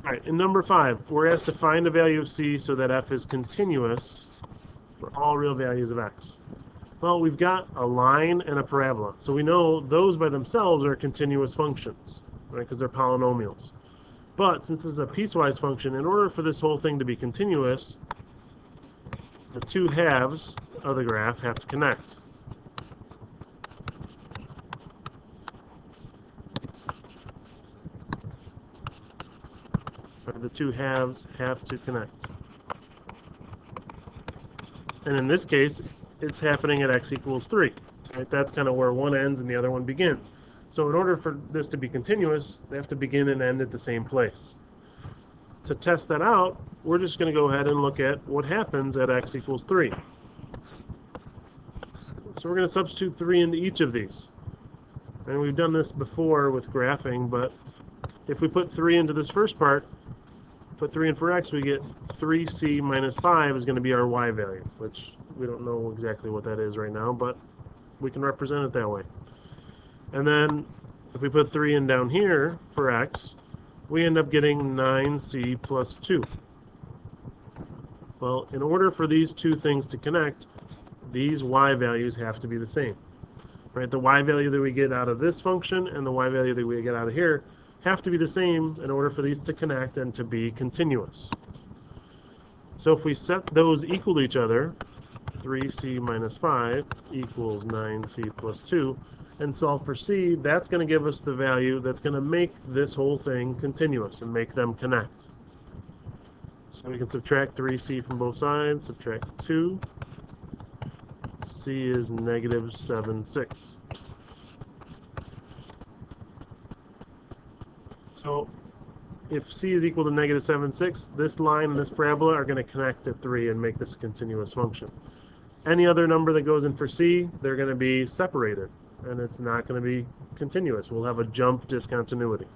All right, in number 5, we're asked to find a value of c so that f is continuous for all real values of x. Well, we've got a line and a parabola, so we know those by themselves are continuous functions, right, because they're polynomials. But since this is a piecewise function, in order for this whole thing to be continuous, the two halves of the graph have to connect. The two halves have to connect. And in this case, it's happening at x equals 3. Right? That's kind of where one ends and the other one begins. So in order for this to be continuous, they have to begin and end at the same place. To test that out, we're just going to go ahead and look at what happens at x equals 3. So we're going to substitute 3 into each of these. And we've done this before with graphing, but if we put 3 into this first part, put 3 in for x, we get 3c minus 5 is going to be our y value, which we don't know exactly what that is right now, but we can represent it that way. And then if we put 3 in down here for x, we end up getting 9c plus 2. Well, in order for these two things to connect, these y values have to be the same. Right? The y value that we get out of this function and the y value that we get out of here have to be the same in order for these to connect and to be continuous. So if we set those equal to each other, 3c minus 5 equals 9c plus 2, and solve for c, that's going to give us the value that's going to make this whole thing continuous and make them connect. So we can subtract 3c from both sides, subtract 2. c is negative 7/6. So if c is equal to negative 7/6, this line and this parabola are going to connect at 3 and make this a continuous function. Any other number that goes in for c, they're going to be separated, and it's not going to be continuous. We'll have a jump discontinuity.